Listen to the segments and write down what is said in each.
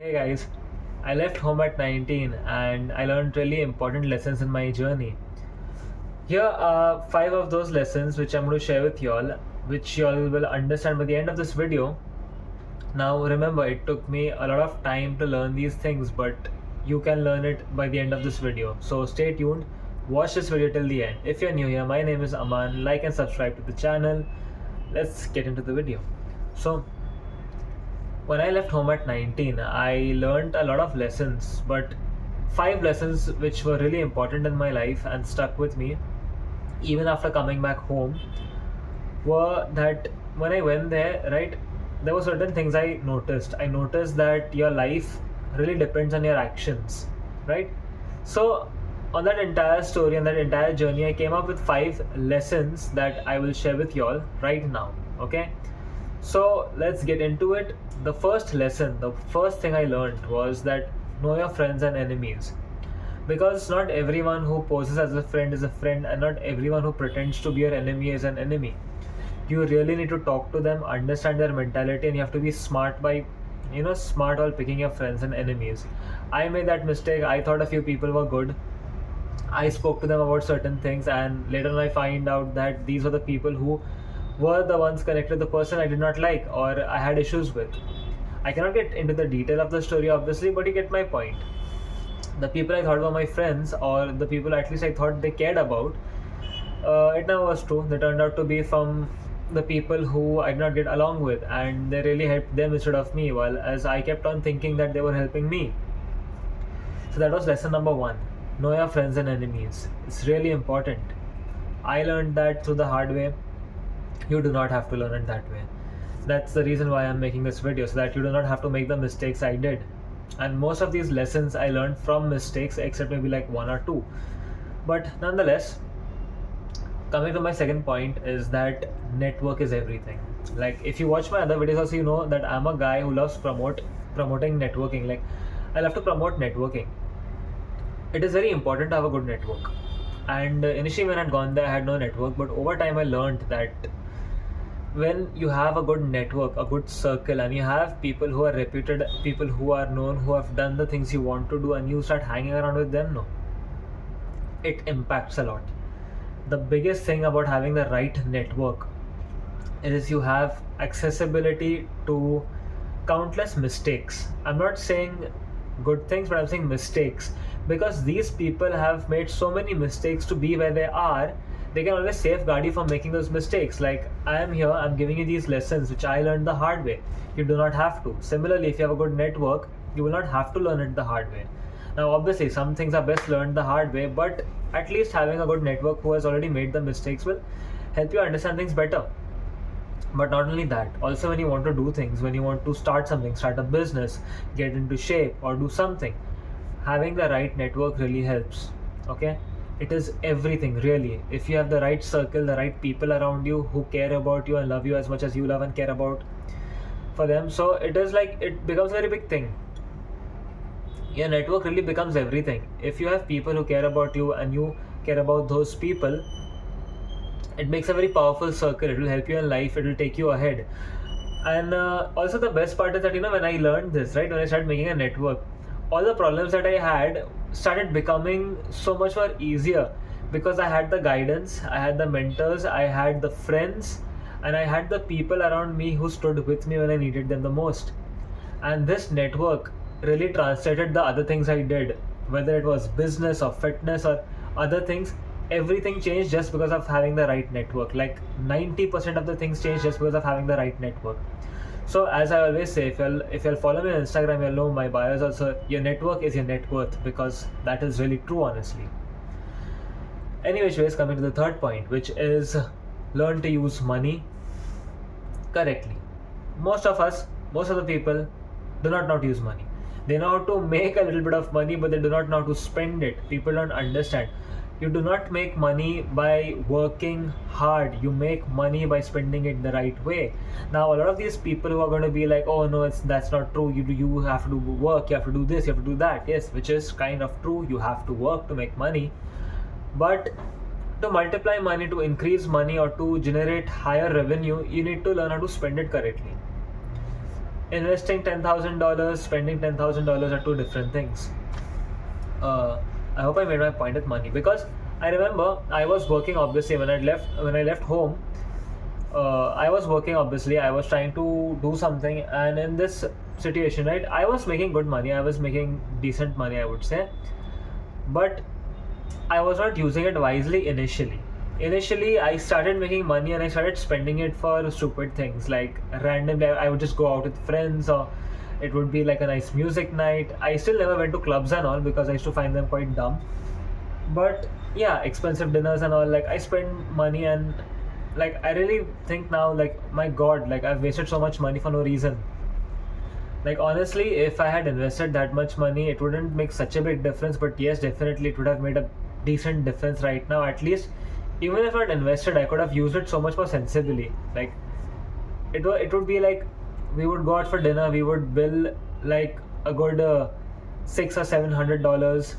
Hey guys, I left home at 19 and I learned really important lessons in my journey. Here are 5 of those lessons which I'm going to share with y'all, which y'all will understand by the end of this video. Now remember, it took me a lot of time to learn these things, but you can learn it by the end of this video. So stay tuned, watch this video till the end. If you're new here, my name is Aman, like and subscribe to the channel. Let's get into the video. So when I left home at 19, I learned a lot of lessons, but 5 lessons which were really important in my life and stuck with me even after coming back home were that when I went there, right, there were certain things I noticed. I noticed that your life really depends on your actions, right? So, on that entire story and that entire journey, I came up with 5 lessons that I will share with y'all right now, okay? So let's get into it. The first lesson, the first thing I learned was that know your friends and enemies. Because not everyone who poses as a friend is a friend, and not everyone who pretends to be your enemy is an enemy. You really need to talk to them, understand their mentality, and you have to be smart smart while picking your friends and enemies. I made that mistake. I thought a few people were good. I spoke to them about certain things, and later on I find out that these were the people who were the ones connected to the person I did not like or I had issues with. I cannot get into the detail of the story, obviously, but you get my point. The people I thought were my friends, or the people at least I thought they cared about, it never was true. They turned out to be from the people who I did not get along with, and they really helped them instead of me, while as I kept on thinking that they were helping me. So that was lesson number 1. Know your friends and enemies. It's really important. I learned that through the hard way. You do not have to learn it that way. That's the reason why I'm making this video, so that you do not have to make the mistakes I did. And most of these lessons I learned from mistakes, except maybe like 1 or 2. But nonetheless, coming to my second point is that network is everything. Like if you watch my other videos also, you know that I'm a guy who loves promoting networking. Like I love to promote networking. It is very important to have a good network. And initially when I had gone there, I had no network, but over time I learned that when you have a good network, a good circle, and you have people who are reputed, people who are known, who have done the things you want to do, and you start hanging around with them, no, it impacts a lot. The biggest thing about having the right network is you have accessibility to countless mistakes. I'm not saying good things, but I'm saying mistakes, because these people have made so many mistakes to be where they are. They can always safeguard you from making those mistakes. Like I am here, I'm giving you these lessons which I learned the hard way. You do not have to. Similarly, if you have a good network, you will not have to learn it the hard way. Now obviously some things are best learned the hard way, but at least having a good network who has already made the mistakes will help you understand things better. But not only that, also when you want to do things, when you want to start something, start a business, get into shape, or do something, having the right network really helps. Okay, it is everything really. If you have the right circle, the right people around you who care about you and love you as much as you love and care about for them, so it is like it becomes a very big thing. Your network really becomes everything. If you have people who care about you and you care about those people, it makes a very powerful circle. It will help you in life, it will take you ahead. And also the best part is that when I learned this, right, when I started making a network, all the problems that I had started becoming so much more easier, because I had the guidance, I had the mentors, I had the friends, and I had the people around me who stood with me when I needed them the most. And this network really translated the other things I did, whether it was business or fitness or other things. Everything changed just because of having the right network. Like 90% of the things changed just because of having the right network. So as I always say, if you'll follow me on Instagram, you'll know my bio is also your network is your net worth, because that is really true, honestly. Anyways, coming to the third point, which is learn to use money correctly. Most of the people do not know how to use money. They know how to make a little bit of money, but they do not know how to spend it. People don't understand. You do not make money by working hard. You make money by spending it the right way. Now, a lot of these people who are going to be like, "Oh no, that's not true. You have to do work. You have to do this. You have to do that." Yes, which is kind of true. You have to work to make money, but to multiply money, to increase money, or to generate higher revenue, you need to learn how to spend it correctly. investing $10,000, spending $10,000 are two different things. uh, I hope I made my point with money, because I remember I was working, obviously when I left home. I was working, obviously I was trying to do something, and in this situation, right, I was making good money, I was making decent money, I would say, but I was not using it wisely initially. Initially, I started making money and I started spending it for stupid things, like randomly. I would just go out with friends, or it would be like a nice music night. I still never went to clubs and all because I used to find them quite dumb. But yeah, expensive dinners and all. Like I spend money, and like I really think now, like my God, like I've wasted so much money for no reason. Like honestly, if I had invested that much money, it wouldn't make such a big difference. But yes, definitely it would have made a decent difference right now. At least, even if I'd invested, I could have used it so much more sensibly. Like it would be like we would go out for dinner, we would bill like a good $600 or $700.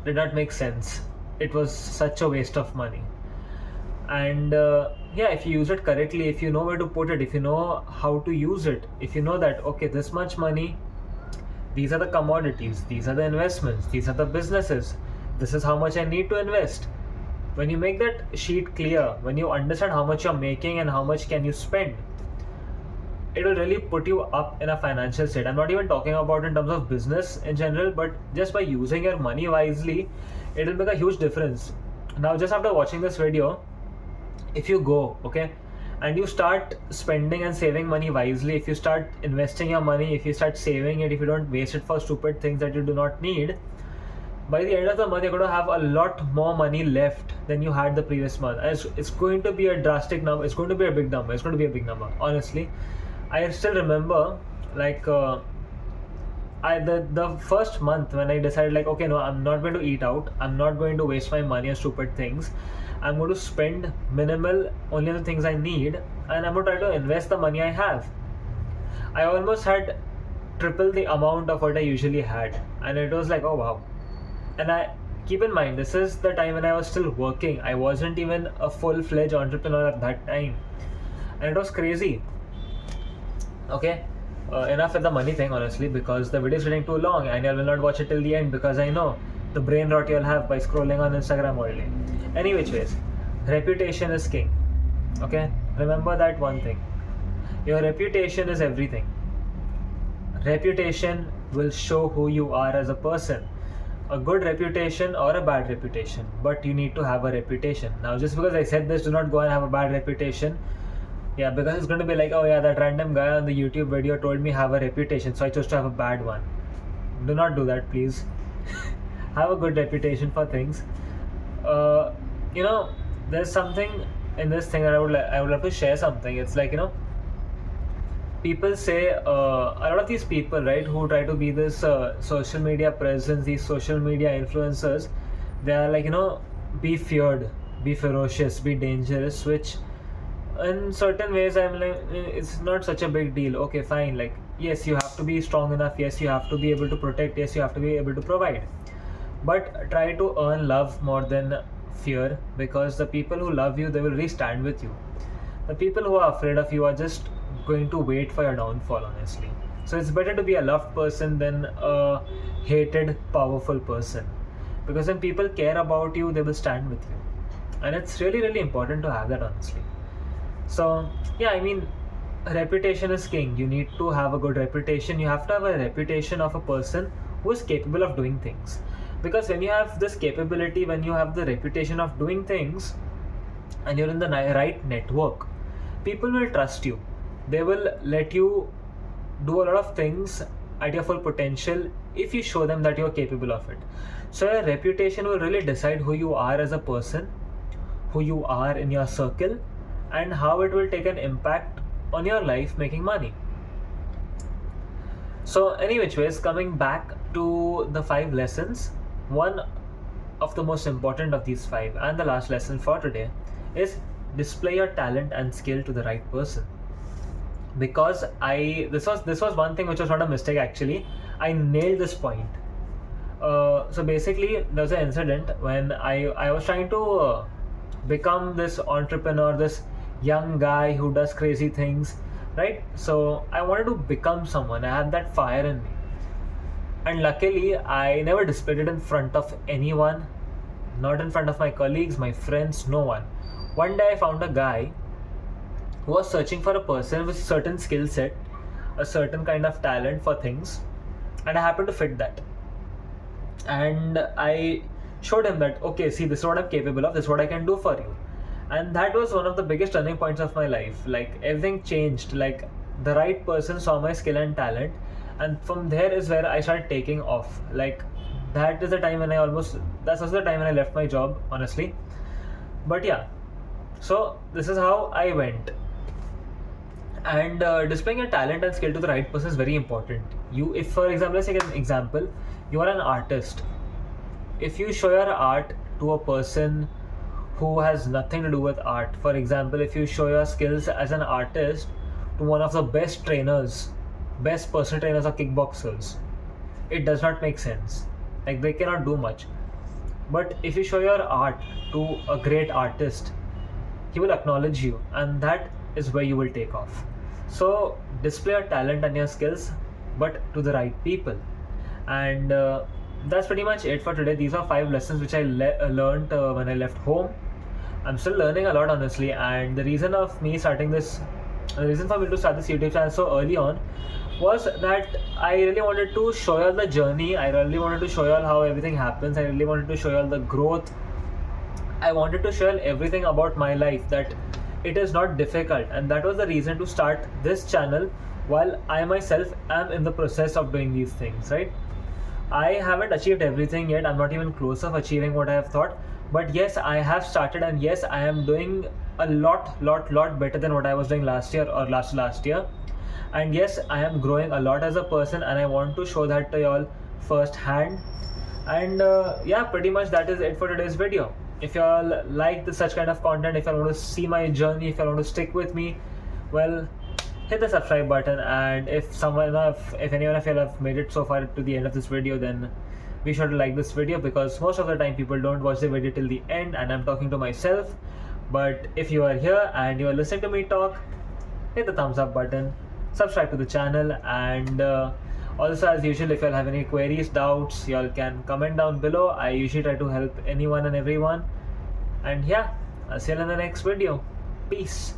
Did not make sense. It was such a waste of money. And yeah, if you use it correctly, if you know where to put it, if you know how to use it, if you know that okay, this much money, these are the commodities, these are the investments, these are the businesses, this is how much I need to invest. When you make that sheet clear, when you understand how much you're making and how much can you spend, it will really put you up in a financial state. I'm not even talking about in terms of business in general, but just by using your money wisely, it will make a huge difference. Now, just after watching this video, if you go, okay, and you start spending and saving money wisely, if you start investing your money, if you start saving it, if you don't waste it for stupid things that you do not need, by the end of the month you're going to have a lot more money left than you had the previous month. And it's going to be a drastic number, it's going to be a big number, it's going to be a big number, honestly. I still remember, like the first month when I decided, like, okay, no, I'm not going to eat out, I'm not going to waste my money on stupid things, I'm going to spend minimal only on the things I need, and I'm going to try to invest the money I have. I almost had triple the amount of what I usually had, and it was like, oh wow. And I keep in mind, this is the time when I was still working. I wasn't even a full-fledged entrepreneur at that time, and it was crazy. Okay, enough with the money thing, honestly, because the video is getting too long and I will not watch it till the end, because I know the brain rot you'll have by scrolling on Instagram only. Any which ways, reputation is king. Okay, remember that one thing. Your reputation is everything. Reputation will show who you are as a person. A good reputation or a bad reputation, but you need to have a reputation. Now, just because I said this, do not go and have a bad reputation. Yeah, because it's going to be like, oh yeah, that random guy on the YouTube video told me have a reputation, so I chose to have a bad one. Do not do that, please. Have a good reputation for things. Uh, there's something in this thing that I would love to share something. It's like, people say, a lot of these people, right, who try to be this social media presence, these social media influencers, they are like, be feared, be ferocious, be dangerous, which in certain ways I'm like, it's not such a big deal. Okay, fine, like, yes, you have to be strong enough, yes, you have to be able to protect, yes, you have to be able to provide, but try to earn love more than fear, because the people who love you, they will really stand with you. The people who are afraid of you are just going to wait for your downfall, honestly. So it's better to be a loved person than a hated, powerful person, because when people care about you, they will stand with you, and it's really, really important to have that, honestly. So yeah, I mean, reputation is king. You need to have a good reputation. You have to have a reputation of a person who is capable of doing things, because when you have this capability, when you have the reputation of doing things, and you're in the right network, people will trust you. They will let you do a lot of things at your full potential if you show them that you're capable of it. So your reputation will really decide who you are as a person, who you are in your circle, and how it will take an impact on your life making money. So any which ways, coming back to the 5 lessons, one of the most important of these 5, and the last lesson for today, is display your talent and skill to the right person. Because this was one thing which was not a mistake, actually. I nailed this point. So basically, there was an incident when I was trying to become this entrepreneur, this young guy who does crazy things, right? So I wanted to become someone. I had that fire in me, and luckily I never displayed it in front of anyone, not in front of my colleagues, my friends, no one. One day I found a guy who was searching for a person with certain skill set, a certain kind of talent for things, and I happened to fit that. And I showed him that, okay, see, this is what I'm capable of, this is what I can do for you. And that was one of the biggest turning points of my life. Like, everything changed. Like, the right person saw my skill and talent, and from there is where I started taking off. Like, that is the time when that's also the time when I left my job, honestly. But yeah, so this is how I went. And displaying your talent and skill to the right person is very important. If for example, let's take an example, you are an artist. If you show your art to a person who has nothing to do with art, for example, if you show your skills as an artist to one of the best trainers, best personal trainers or kickboxers, it does not make sense. Like, they cannot do much. But if you show your art to a great artist, he will acknowledge you, and that is where you will take off. So display your talent and your skills, but to the right people. And that's pretty much it for today. These are 5 lessons which I learned when I left home. I'm still learning a lot, honestly, and the reason for me to start this YouTube channel so early on was that I really wanted to show you all the journey. I really wanted to show you all how everything happens. I really wanted to show you all the growth. I wanted to share everything about my life, that it is not difficult, and that was the reason to start this channel while I myself am in the process of doing these things, right? I haven't achieved everything yet. I'm not even close of achieving what I have thought. But yes, I have started, and yes, I am doing a lot better than what I was doing last year or last year. And yes, I am growing a lot as a person, and I want to show that to you all firsthand. And yeah, pretty much that is it for today's video. If you all like such kind of content, if you want to see my journey, if you want to stick with me, well, hit the subscribe button. And if anyone of you have made it so far to the end of this video, then be sure to like this video, because most of the time people don't watch the video till the end, and I'm talking to myself. But if you are here and you are listening to me talk, hit the thumbs up button, subscribe to the channel, and also, as usual, if you all have any queries, doubts, you all can comment down below. I usually try to help anyone and everyone. And yeah, I'll see you in the next video. Peace.